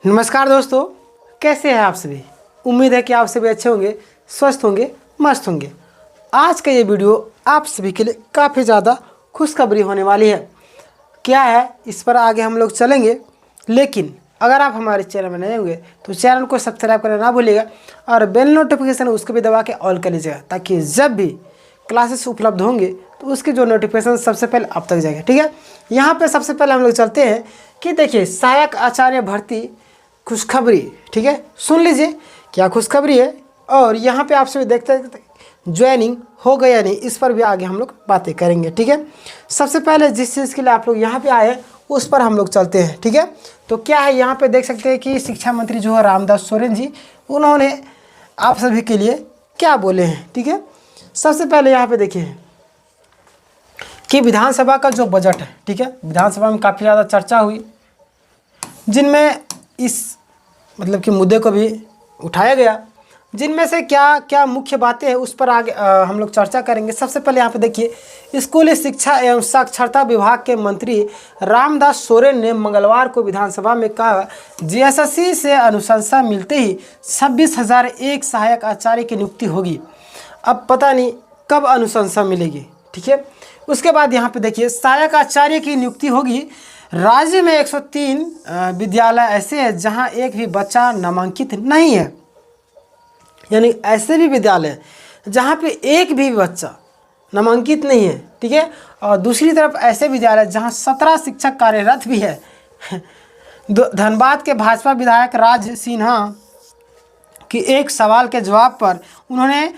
नमस्कार दोस्तों, कैसे हैं आप सभी। उम्मीद है कि आप सभी अच्छे होंगे, स्वस्थ होंगे, मस्त होंगे। आज का ये वीडियो आप सभी के लिए काफ़ी ज़्यादा खुशखबरी होने वाली है। क्या है इस पर आगे हम लोग चलेंगे, लेकिन अगर आप हमारे चैनल में नए होंगे तो चैनल को सब्सक्राइब करना ना भूलिएगा और बेल नोटिफिकेशन उसको भी दबा के ऑल कर लीजिएगा, ताकि जब भी क्लासेस उपलब्ध होंगे तो उसके जो नोटिफिकेशन सबसे पहले आप तक जाएगा। ठीक है, यहाँ पे सबसे पहले हम लोग चलते हैं कि देखिए सहायक आचार्य भर्ती खुशखबरी। ठीक है, सुन लीजिए क्या खुशखबरी है। और यहाँ पे आप सभी देखते हैं ज्वाइनिंग हो गया या नहीं, इस पर भी आगे हम लोग बातें करेंगे। ठीक है, सबसे पहले जिस चीज़ के लिए आप लोग यहाँ पे आए उस पर हम लोग चलते हैं। ठीक है, तो क्या है यहाँ पे देख सकते हैं कि शिक्षा मंत्री जो है रामदास सोरेन जी, उन्होंने आप सभी के लिए क्या बोले हैं। ठीक है, सबसे पहले यहाँ पे देखिए कि विधानसभा का जो बजट है, ठीक है, विधानसभा में काफ़ी ज़्यादा चर्चा हुई, जिनमें इस मतलब कि मुद्दे को भी उठाया गया, जिनमें से क्या क्या मुख्य बातें हैं उस पर आगे हम लोग चर्चा करेंगे। सबसे पहले यहाँ पे देखिए स्कूली शिक्षा एवं साक्षरता विभाग के मंत्री रामदास सोरेन ने मंगलवार को विधानसभा में कहा, जीएसएससी से अनुशंसा मिलते ही 26,001 सहायक आचार्य की नियुक्ति होगी। अब पता नहीं कब अनुशंसा मिलेगी। ठीक है, उसके बाद यहाँ पे देखिए सहायक आचार्य की नियुक्ति होगी। राज्य में 103 विद्यालय ऐसे हैं जहां एक भी बच्चा नामांकित नहीं है, यानी ऐसे भी विद्यालय जहां पे एक भी बच्चा नामांकित नहीं है। ठीक है, और दूसरी तरफ ऐसे विद्यालय जहां 17 शिक्षक कार्यरत भी है। धनबाद के भाजपा विधायक राज सिन्हा की एक सवाल के जवाब पर उन्होंने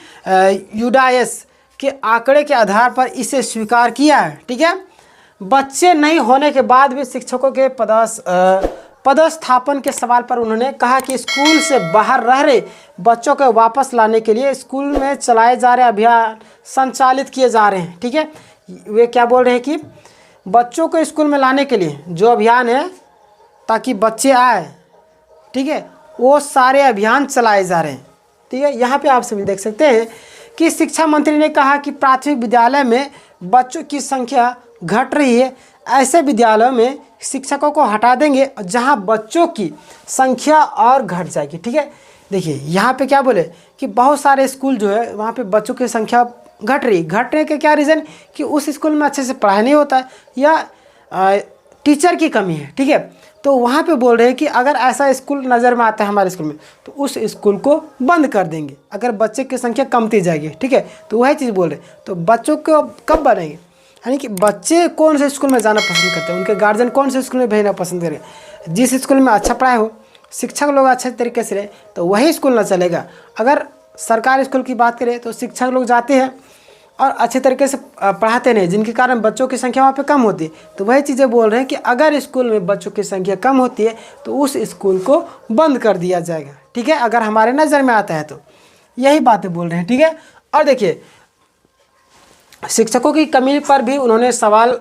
यूडाइस के आंकड़े के आधार पर इसे स्वीकार किया है। ठीक है, बच्चे नहीं होने के बाद भी शिक्षकों के पदस्थापन के सवाल पर उन्होंने कहा कि स्कूल से बाहर रह रहे बच्चों को वापस लाने के लिए स्कूल में चलाए जा रहे अभियान संचालित किए जा रहे हैं। ठीक है, वे क्या बोल रहे हैं कि बच्चों को स्कूल में लाने के लिए जो अभियान है ताकि बच्चे आए, ठीक है, वो सारे अभियान चलाए जा रहे हैं। ठीक है, यहाँ पे आप सभी देख सकते हैं कि शिक्षा मंत्री ने कहा कि प्राथमिक विद्यालय में बच्चों की संख्या घट रही है, ऐसे विद्यालयों में शिक्षकों को हटा देंगे जहां बच्चों की संख्या और घट जाएगी। ठीक है, देखिए यहाँ पे क्या बोले कि बहुत सारे स्कूल जो है वहाँ पे बच्चों की संख्या घट रही है। घटने के क्या रीज़न कि उस स्कूल में अच्छे से पढ़ाई नहीं होता है या टीचर की कमी है। ठीक है, तो वहाँ पे बोल रहे हैं कि अगर ऐसा स्कूल नज़र में आता है हमारे स्कूल में तो उस स्कूल को बंद कर देंगे अगर बच्चे की संख्या कमती जाएगी। ठीक है, तो वही चीज़ बोल रहे हैं। तो बच्चों को कब बनेंगे, यानी कि बच्चे कौन से स्कूल में जाना पसंद करते हैं, उनके गार्जियन कौन से स्कूल में भेजना पसंद करें। जिस स्कूल में अच्छा पढ़ाई हो, शिक्षक लोग अच्छे तरीके से रहे तो वही स्कूल ना चलेगा। अगर सरकारी स्कूल की बात करें तो शिक्षक लोग जाते हैं और अच्छे तरीके से पढ़ाते नहीं, जिनके कारण बच्चों की संख्या वहाँ पे कम होती है। तो वही चीज़ें बोल रहे हैं कि अगर स्कूल में बच्चों की संख्या कम होती है तो उस स्कूल को बंद कर दिया जाएगा। ठीक है, अगर हमारे नज़र में आता है तो यही बातें बोल रहे हैं। ठीक है, और देखिए शिक्षकों की कमी पर भी उन्होंने सवाल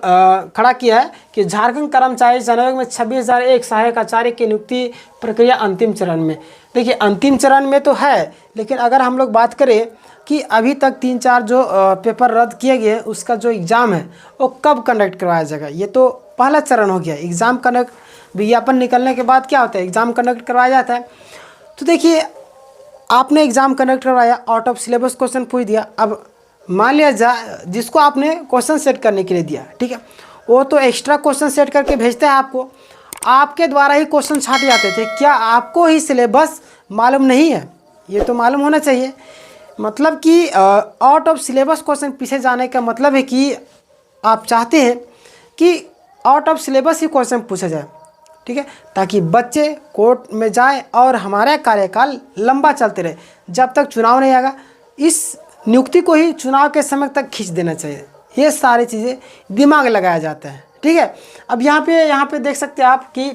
खड़ा किया है कि झारखंड कर्मचारी आयोग में 26,001 सहायक आचार्य की नियुक्ति प्रक्रिया अंतिम चरण में। देखिए अंतिम चरण में तो है, लेकिन अगर हम लोग बात करें कि अभी तक 3-4 जो पेपर रद्द किए गए उसका जो एग्ज़ाम है वो कब कंडक्ट करवाया जाएगा, ये तो पहला चरण हो गया। एग्ज़ाम कंडक्ट विज्ञापन निकलने के बाद क्या होता है, एग्ज़ाम कंडक्ट करवाया जाता है। तो देखिए आपने एग्ज़ाम कंडक्ट करवाया, आउट ऑफ सिलेबस क्वेश्चन पूछ दिया। अब मान लिया जिसको आपने क्वेश्चन सेट करने के लिए दिया, ठीक है, वो तो एक्स्ट्रा क्वेश्चन सेट करके भेजते हैं आपको, आपके द्वारा ही क्वेश्चन छाटे जाते थे। क्या आपको ही सिलेबस मालूम नहीं है? ये तो मालूम होना चाहिए। मतलब कि आउट ऑफ सिलेबस क्वेश्चन पीछे जाने का मतलब है कि आप चाहते हैं कि out of syllabus he question पूछा जाए। ठीक है, ताकि बच्चे कोर्ट में जाए और हमारा कार्यकाल लंबा चलते रहे, जब तक चुनाव नहीं आएगा इस नियुक्ति को ही चुनाव के समय तक खींच देना चाहिए। ये सारी चीज़ें दिमाग लगाया जाता है। ठीक है, अब यहाँ पे देख सकते हैं आप कि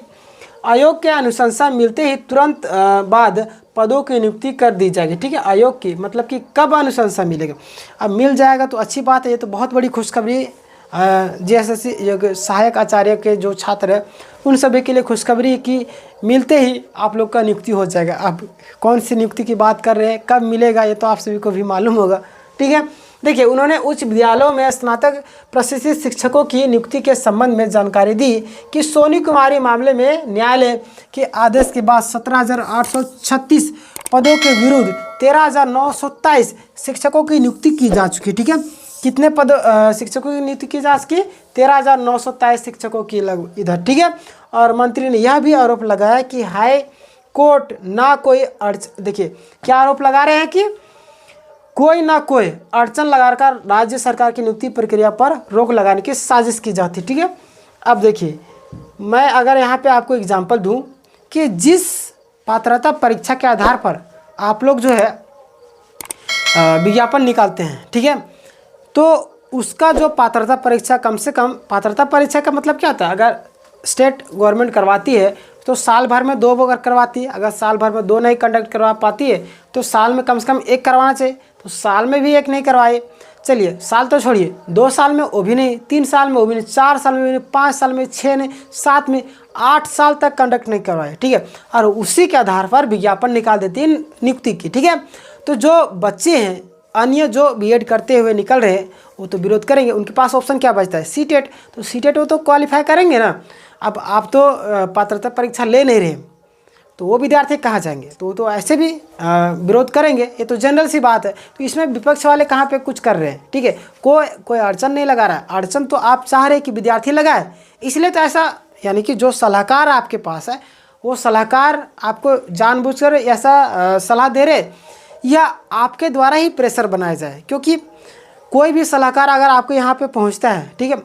आयोग के अनुशंसा मिलते ही तुरंत बाद पदों की नियुक्ति कर दी जाएगी। ठीक है, आयोग की मतलब कि कब अनुशंसा मिलेगा, अब मिल जाएगा तो अच्छी बात है। ये तो बहुत बड़ी खुशखबरी जीएसएससी सहायक आचार्य के जो छात्र हैं उन सभी के लिए खुशखबरी कि मिलते ही आप लोग का नियुक्ति हो जाएगा। अब कौन सी नियुक्ति की बात कर रहे हैं, कब मिलेगा, ये तो आप सभी को भी मालूम होगा। ठीक है, देखिए, उन्होंने उच्च विद्यालयों में स्नातक प्रशिक्षित शिक्षकों की नियुक्ति के संबंध में जानकारी दी कि सोनी कुमारी मामले में न्यायालय के आदेश के बाद 17,836 पदों के विरुद्ध 13,927 शिक्षकों की नियुक्ति की जा चुकी। ठीक है, कितने पद शिक्षकों की नियुक्ति की जा चुकी? 13,927 शिक्षकों की लगभग इधर। ठीक है, और मंत्री ने यह भी आरोप लगाया कि हाई कोर्ट ना कोई देखिए क्या आरोप लगा रहे हैं कि कोई ना कोई अड़चन लगाकर राज्य सरकार की नियुक्ति प्रक्रिया पर रोक लगाने की साजिश की जाती। ठीक है, अब देखिए, मैं अगर यहाँ पे आपको एग्जांपल दूँ कि जिस पात्रता परीक्षा के आधार पर आप लोग जो है विज्ञापन निकालते हैं, ठीक है, तो उसका जो पात्रता परीक्षा, कम से कम पात्रता परीक्षा का मतलब क्या होता है? अगर स्टेट गवर्नमेंट करवाती है तो साल भर में 2 बार करवाती है। अगर साल भर में 2 नहीं कंडक्ट करवा पाती है तो साल में कम से कम 1 करवाना चाहिए। तो साल में भी 1 नहीं करवाए, चलिए साल तो छोड़िए, 2 साल में वो भी नहीं, 3 साल में वो भी नहीं, 4 साल में भी नहीं, 5 साल में, 6 नहीं, 7 में, 8 साल तक कंडक्ट नहीं करवाए। ठीक है, और उसी के आधार पर विज्ञापन निकाल देती है नियुक्ति की। ठीक है, तो जो बच्चे हैं अन्य जो बीएड करते हुए निकल रहे हैं वो तो विरोध करेंगे। उनके पास ऑप्शन क्या बचता है? सीटेट। तो सीटेट वो तो क्वालिफाई करेंगे ना। अब आप तो पात्रता परीक्षा ले नहीं रहे तो वो विद्यार्थी कहाँ जाएंगे? तो वो तो ऐसे भी विरोध करेंगे, ये तो जनरल सी बात है। तो इसमें विपक्ष वाले कहाँ पे कुछ कर रहे हैं? ठीक है, कोई अड़चन नहीं लगा रहा है। अड़चन तो आप चाह रहे हैं कि विद्यार्थी लगाए, इसलिए तो ऐसा, यानी कि जो सलाहकार आपके पास है वो सलाहकार आपको जानबूझकर ऐसा सलाह दे रहे या आपके द्वारा ही प्रेशर बनाया जाए। क्योंकि कोई भी सलाहकार अगर आपको यहाँ पे पहुँचता है, ठीक है,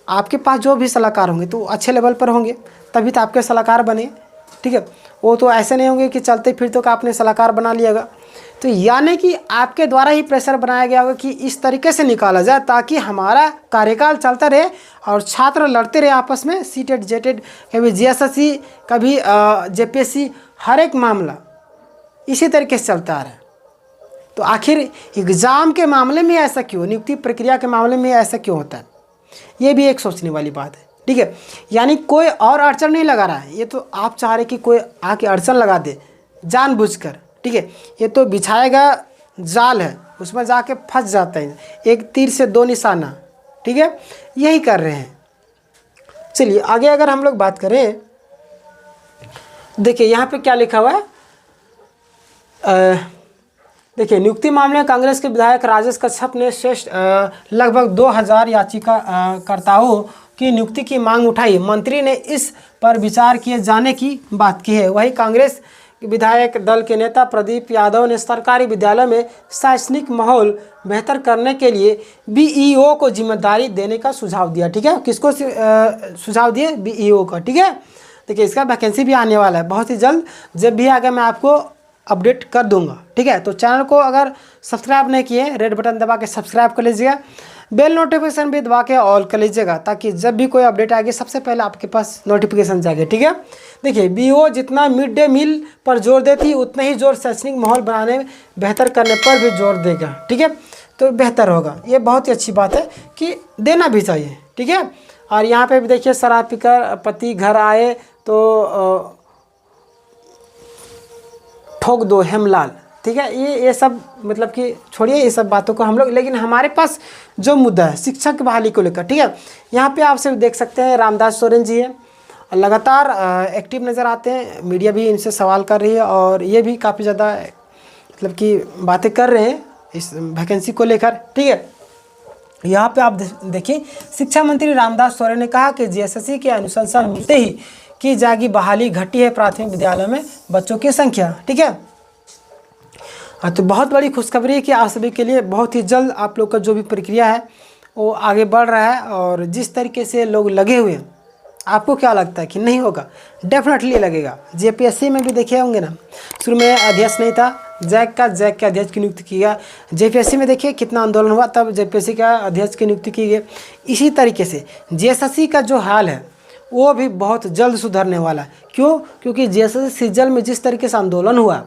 आपके पास जो भी सलाहकार होंगे तो अच्छे लेवल पर होंगे, तभी तो आपके सलाहकार बने। ठीक है, वो तो ऐसे नहीं होंगे कि चलते फिरते का आपने सलाहकार बना लियागा। तो यानी कि आपके द्वारा ही प्रेशर बनाया गया होगा कि इस तरीके से निकाला जाए ताकि हमारा कार्यकाल चलता रहे और छात्र लड़ते रहे आपस में। सीटेट, जेटेट, कभी जीएसएससी, कभी जेपीएससी, हर एक मामला इसी तरीके से चलता आ रहा है। तो आखिर एग्ज़ाम के मामले में ऐसा क्यों, नियुक्ति प्रक्रिया के मामले में ऐसा क्यों होता है? ये भी एक सोचने वाली बात है। ठीक है, यानी कोई और अड़चन नहीं लगा रहा है, ये तो आप चाह रहे कि कोई आके अड़चन लगा दे जानबूझकर। ठीक है, ये तो बिछाएगा जाल है, उसमें जाके फंस जाता है, एक तीर से 2 निशाना। ठीक है, यही कर रहे हैं। चलिए आगे अगर हम लोग बात करें, देखिए यहाँ पे क्या लिखा हुआ है। देखिए, नियुक्ति मामले में कांग्रेस के विधायक राजेश कश्यप ने श्रेष्ठ लगभग 2000 याचिकाकर्ताओं की नियुक्ति की मांग उठाई। मंत्री ने इस पर विचार किए जाने की बात की है। वहीं कांग्रेस विधायक दल के नेता प्रदीप यादव ने सरकारी विद्यालय में शैक्षणिक माहौल बेहतर करने के लिए बीईओ को जिम्मेदारी देने का सुझाव दिया। ठीक है, किसको सुझाव दिए? बीईओ का। ठीक है, देखिए इसका वैकेंसी भी आने वाला है बहुत ही जल्द, जब भी आगे मैं आपको अपडेट कर दूंगा। ठीक है, तो चैनल को अगर सब्सक्राइब नहीं किए, रेड बटन दबा के सब्सक्राइब कर लीजिएगा, बेल नोटिफिकेशन भी दबा के ऑल कर लीजिएगा ताकि जब भी कोई अपडेट आएगी सबसे पहले आपके पास नोटिफिकेशन जाएगा। ठीक है, देखिए बीओ जितना मिड डे मील पर जोर देती उतना ही जोर शैक्षणिक माहौल बनाने में बेहतर करने पर भी जोर देगा। ठीक है, तो बेहतर होगा, ये बहुत ही अच्छी बात है कि देना भी चाहिए। ठीक है, और यहाँ पे भी देखिए शराब पीकर पति घर आए तो ठोक दो हेमलाल। ठीक है, ये सब मतलब कि छोड़िए ये सब बातों को हम लोग, लेकिन हमारे पास जो मुद्दा है शिक्षक की बहाली को लेकर। ठीक है, यहाँ पे आपसे देख सकते हैं रामदास सोरेन जी है, लगातार एक्टिव नज़र आते हैं, मीडिया भी इनसे सवाल कर रही है और ये भी काफ़ी ज़्यादा मतलब कि बातें कर रहे हैं इस वैकेंसी को लेकर। ठीक है, यहाँ पे आप देखिए शिक्षा मंत्री रामदास सोरेन ने कहा कि जीएसएससी के अनुशंसा मिलते ही की जाएगी बहाली, घटी है प्राथमिक विद्यालयों में बच्चों की संख्या। ठीक है, हाँ, तो बहुत बड़ी खुशखबरी है कि आप सभी के लिए बहुत ही जल्द आप लोग का जो भी प्रक्रिया है वो आगे बढ़ रहा है। और जिस तरीके से लोग लगे हुए हैं, आपको क्या लगता है कि नहीं होगा? डेफिनेटली लगेगा। जेपीएससी में भी देखे होंगे ना, शुरू में अध्यक्ष नहीं था, जैक के अध्यक्ष की नियुक्ति किया। जेपीएससी में देखिए कितना आंदोलन हुआ, तब जेपीएससी का अध्यक्ष की नियुक्ति की गई। इसी तरीके से जीएसएससी का जो हाल है वो भी बहुत जल्द सुधरने वाला है। क्यों? क्योंकि जीएसएससी सीजन में जिस तरीके से आंदोलन हुआ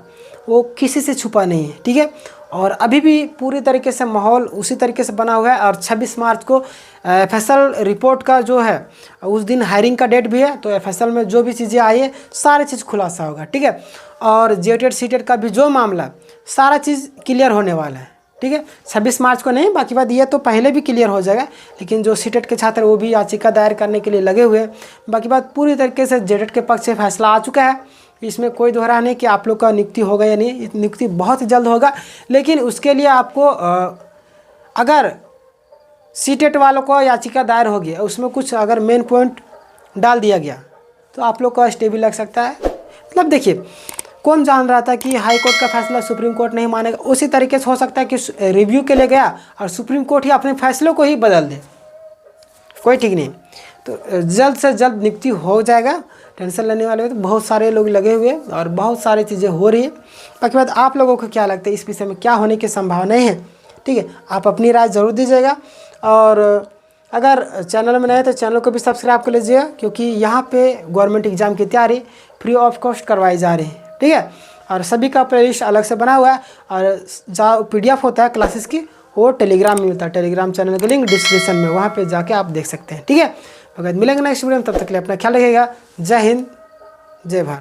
वो किसी से छुपा नहीं है। ठीक है, और अभी भी पूरी तरीके से माहौल उसी तरीके से बना हुआ है। और 26 मार्च को एफएसएल रिपोर्ट का जो है उस दिन हायरिंग का डेट भी है, तो एफएसएल में जो भी चीज़ें आई है सारी चीज़ खुलासा होगा। ठीक है, और जेटेड सीटेड का भी जो मामला सारा चीज़ क्लियर होने वाला है। ठीक है। 26 मार्च को नहीं, बाकी बात ये तो पहले भी क्लियर हो जाएगा, लेकिन जो सीटेट के छात्र वो भी याचिका दायर करने के लिए लगे हुए हैं। बाकी बात पूरी तरीके से जेडेट के पक्ष से फैसला आ चुका है, इसमें कोई दोहरा नहीं कि आप लोग का नियुक्ति होगा या नहीं, नियुक्ति बहुत जल्द होगा। लेकिन उसके लिए आपको अगर सीटेट वालों को याचिका दायर होगी, उसमें कुछ अगर मेन पॉइंट डाल दिया गया तो आप लोग का स्टे भी लग सकता है। मतलब देखिए, कौन जान रहा था कि हाई कोर्ट का फैसला सुप्रीम कोर्ट नहीं मानेगा। उसी तरीके से हो सकता है कि रिव्यू के लिए गया और सुप्रीम कोर्ट ही अपने फैसलों को ही बदल दे, कोई ठीक नहीं। तो जल्द से जल्द नियुक्ति हो जाएगा, टेंशन लेने वाले तो बहुत सारे लोग लगे हुए और बहुत सारी चीज़ें हो रही है। बाकी बात आप लोगों को क्या लगता है इस विषय में, क्या होने की संभावनाएं हैं, ठीक है, आप अपनी राय ज़रूर दीजिएगा। और अगर चैनल में नए हैं तो चैनल को भी सब्सक्राइब कर लीजिएगा, क्योंकि यहाँ पे गवर्नमेंट एग्ज़ाम की तैयारी फ्री ऑफ कॉस्ट करवाई जा रही है, ठीक है। और सभी का प्लेलिस्ट अलग से बना हुआ है, और जो PDF होता है क्लासेस की वो टेलीग्राम में मिलता है। टेलीग्राम चैनल का लिंक डिस्क्रिप्शन में, वहाँ पे जाके आप देख सकते हैं, ठीक है। अगर मिलेंगे नेक्स्ट वीडियो में, तब तक के लिए अपना ख्याल रखिएगा। जय हिंद, जय भारत।